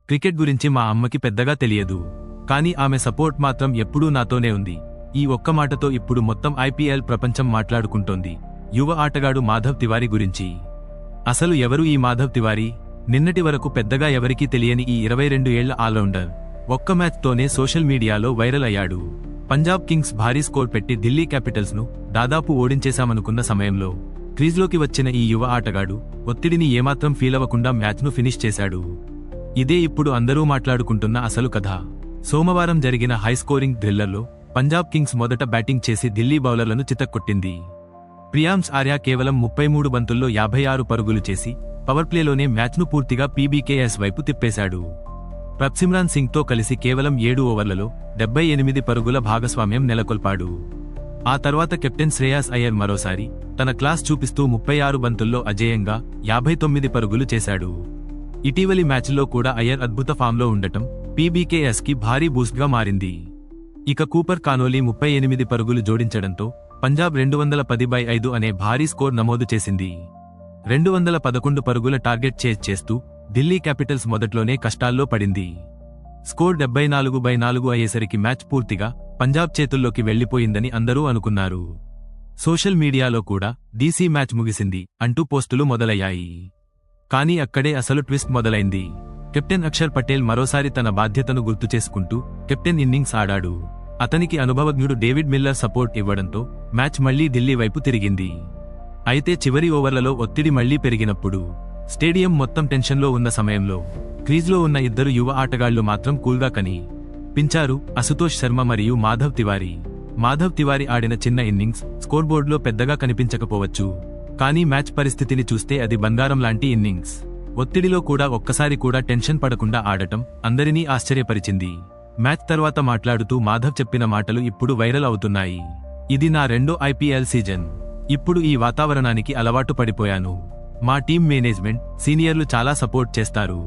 Cricket గురించి మా అమ్మకి పెద్దగా తెలియదు, కానీ ఆమె సపోర్ట్ మాత్రం ఎప్పుడూ నాతోనే ఉంది. ఈ ఒక్క మాటతో ఇప్పుడు మొత్తం ఐపీఎల్ ప్రపంచం మాట్లాడుకుంటోంది యువ ఆటగాడు మాధవ్ తివారీ గురించి. అసలు ఎవరు ఈ మాధవ్ తివారీ? నిన్నటి వరకు పెద్దగా ఎవరికీ తెలియని ఈ 22 ఏళ్ల ఆల్రౌండర్ ఒక్క మ్యాచ్తోనే సోషల్ మీడియాలో వైరల్ అయ్యాడు. పంజాబ్ కింగ్స్ భారీ స్కోర్ పెట్టి ఢిల్లీ క్యాపిటల్స్ ను దాదాపు ఓడించేశామనుకున్న సమయంలో క్రీజ్లోకి వచ్చిన ఈ యువ ఆటగాడు ఒత్తిడిని ఏమాత్రం ఫీలవ్వకుండా మ్యాచ్ను ఫినిష్ చేశాడు. ఇదే ఇప్పుడు అందరూ మాట్లాడుకుంటున్న అసలు కథ. సోమవారం జరిగిన హై స్కోరింగ్ థ్రిల్లర్లో పంజాబ్ కింగ్స్ మొదట బ్యాటింగ్ చేసి ఢిల్లీ బౌలర్లను చితక్కొట్టింది. ప్రియాంశ్ ఆర్య కేవలం 33 బంతుల్లో 56 పరుగులు చేసి పవర్ప్లేలోనే మ్యాచ్ను పూర్తిగా పీబీకేఎస్ వైపు తిప్పేశాడు. ప్రభ్సిమ్రాన్ సింగ్తో కలిసి కేవలం 7 ఓవర్లలో 78 పరుగుల భాగస్వామ్యం నెలకొల్పాడు. ఆ తర్వాత కెప్టెన్ శ్రేయాస్ అయ్యర్ మరోసారి తన క్లాస్ చూపిస్తూ 36 బంతుల్లో అజేయంగా 59 పరుగులు చేశాడు. ఇటీవలి మ్యాచ్లో కూడా అయ్యర్ అద్భుత ఫామ్లో ఉండటం పీబీకేఎస్కి భారీ బూస్ట్గా మారింది. ఇక కూపర్ కానోలీ 38 పరుగులు జోడించడంతో పంజాబ్ 210/5 అనే భారీ స్కోర్ నమోదు చేసింది. 211 పరుగుల టార్గెట్ చేజ్ చేస్తూ ఢిల్లీ క్యాపిటల్స్ మొదట్లోనే కష్టాల్లో పడింది. స్కోర్ 74/4 అయ్యేసరికి మ్యాచ్ పూర్తిగా పంజాబ్ చేతుల్లోకి వెళ్లిపోయిందని అందరూ అనుకున్నారు. సోషల్ మీడియాలో కూడా డీసీ మ్యాచ్ ముగిసింది అంటూ పోస్టులు మొదలయ్యాయి. కానీ అక్కడే అసలు ట్విస్ట్ మొదలైంది. కెప్టెన్ అక్షర్ పటేల్ మరోసారి తన బాధ్యతను గుర్తు చేసుకుంటూ కెప్టెన్ ఇన్నింగ్స్ ఆడాడు. అతనికి అనుభవజ్ఞుడు డేవిడ్ మిల్లర్ సపోర్ట్ ఇవ్వడంతో మ్యాచ్ మళ్లీ ఢిల్లీ వైపు తిరిగింది. అయితే చివరి ఓవర్లలో ఒత్తిడి మళ్లీ పెరిగినప్పుడు, స్టేడియం మొత్తం టెన్షన్లో ఉన్న సమయంలో క్రీజ్లో ఉన్న ఇద్దరు యువ ఆటగాళ్లు మాత్రం కూల్గా కనిపించారు: అశుతోష్ శర్మ మరియు మాధవ్ తివారీ. మాధవ్ తివారీ ఆడిన చిన్న ఇన్నింగ్స్ స్కోర్బోర్డ్లో పెద్దగా కనిపించకపోవచ్చు, కానీ మ్యాచ్ పరిస్థితిని చూస్తే అది బంగారం లాంటి ఇన్నింగ్స్. ఒత్తిడిలో కూడా ఒక్కసారి కూడా టెన్షన్ పడకుండా ఆడటం అందరినీ ఆశ్చర్యపరిచింది. మ్యాచ్ తర్వాత మాట్లాడుతూ మాధవ్ చెప్పిన మాటలు ఇప్పుడు వైరల్ అవుతున్నాయి. ఇది నా రెండో ఐపీఎల్ సీజన్. ఇప్పుడు ఈ వాతావరణానికి అలవాటు పడిపోయాను. మా టీం మేనేజ్మెంట్, సీనియర్లు చాలా సపోర్ట్ చేస్తారు,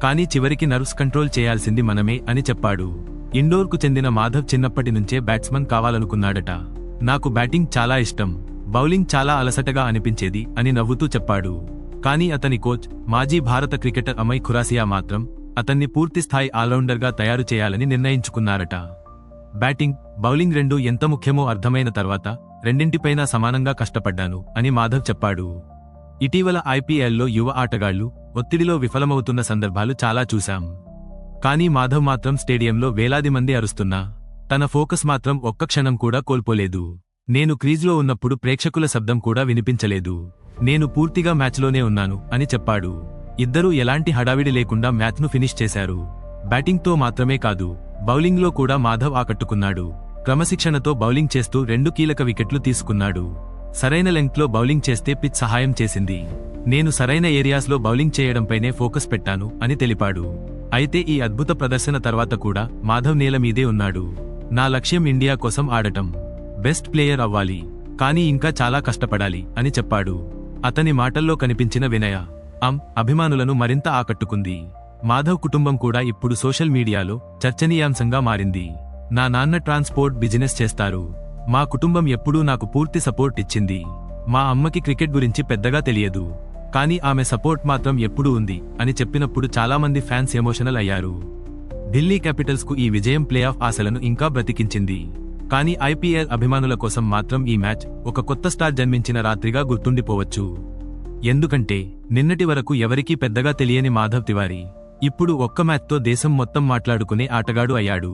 కానీ చివరికి నర్వ్స్ కంట్రోల్ చేయాల్సింది మనమే అని చెప్పాడు. ఇండోర్కు చెందిన మాధవ్ చిన్నప్పటి నుంచే బ్యాట్స్మన్ కావాలనుకున్నాడట. నాకు బ్యాటింగ్ చాలా ఇష్టం, బౌలింగ్ చాలా అలసటగా అనిపించేది అని నవ్వుతూ చెప్పాడు. కానీ అతని కోచ్, మాజీ భారత క్రికెటర్ అమయ్ ఖురాసియా మాత్రం అతన్ని పూర్తిస్థాయి ఆల్రౌండర్గా తయారు చేయాలని నిర్ణయించుకున్నారట. బ్యాటింగ్, బౌలింగ్ రెండూ ఎంత ముఖ్యమో అర్థమైన తర్వాత రెండింటిపైనా సమానంగా కష్టపడ్డాను అని మాధవ్ చెప్పాడు. ఇటీవల ఐపీఎల్లో యువ ఆటగాళ్లు ఒత్తిడిలో విఫలమవుతున్న సందర్భాలు చాలా చూశాం. కానీ మాధవ్ మాత్రం స్టేడియంలో వేలాది మంది అరుస్తున్నా తన ఫోకస్ మాత్రం ఒక్క క్షణం కూడా కోల్పోలేదు. నేను క్రీజ్లో ఉన్నప్పుడు ప్రేక్షకుల శబ్దం కూడా వినిపించలేదు. నేను పూర్తిగా మ్యాచ్లోనే ఉన్నాను అని చెప్పాడు. ఇద్దరూ ఎలాంటి హడావిడి లేకుండా మ్యాచ్ను ఫినిష్ చేశారు. బ్యాటింగ్తో మాత్రమే కాదు, బౌలింగ్లో కూడా మాధవ్ ఆకట్టుకున్నాడు. క్రమశిక్షణతో బౌలింగ్ చేస్తూ 2 కీలక వికెట్లు తీసుకున్నాడు. సరైన లెంగ్త్లో బౌలింగ్ చేస్తే పిచ్ సహాయం చేసింది. నేను సరైన ఏరియాస్లో బౌలింగ్ చేయడంపైనే ఫోకస్ పెట్టాను అని తెలిపాడు. అయితే ఈ అద్భుత ప్రదర్శన తర్వాత కూడా మాధవ్ నేల మీదే ఉన్నాడు. నా లక్ష్యం ఇండియా కోసం ఆడటం, బెస్ట్ ప్లేయర్ అవ్వాలి, కానీ ఇంకా చాలా కష్టపడాలి అని చెప్పాడు. అతని మాటల్లో కనిపించిన వినయ అభిమానులను మరింత ఆకట్టుకుంది. మాధవ్ కుటుంబం కూడా ఇప్పుడు సోషల్ మీడియాలో చర్చనీయాంశంగా మారింది. నా నాన్న ట్రాన్స్పోర్ట్ బిజినెస్ చేస్తారు. మా కుటుంబం ఎప్పుడూ నాకు పూర్తి సపోర్ట్ ఇచ్చింది. మా అమ్మకి క్రికెట్ గురించి పెద్దగా తెలియదు, కానీ ఆమె సపోర్ట్ మాత్రం ఎప్పుడూ ఉంది అని చెప్పినప్పుడు చాలామంది ఫ్యాన్స్ ఎమోషనల్ అయ్యారు. ఢిల్లీ క్యాపిటల్స్కు ఈ విజయం ప్లే ఆఫ్ ఆశలను ఇంకా బ్రతికించింది. కానీ ఐపీఎల్ అభిమానుల కోసం మాత్రం ఈ మ్యాచ్ ఒక కొత్త స్టార్ జన్మించిన రాత్రిగా గుర్తుండిపోవచ్చు. ఎందుకంటే నిన్నటి వరకు ఎవరికీ పెద్దగా తెలియని మాధవ్ తివారీ ఇప్పుడు ఒక్క మ్యాచ్తో దేశం మొత్తం మాట్లాడుకునే ఆటగాడు అయ్యాడు.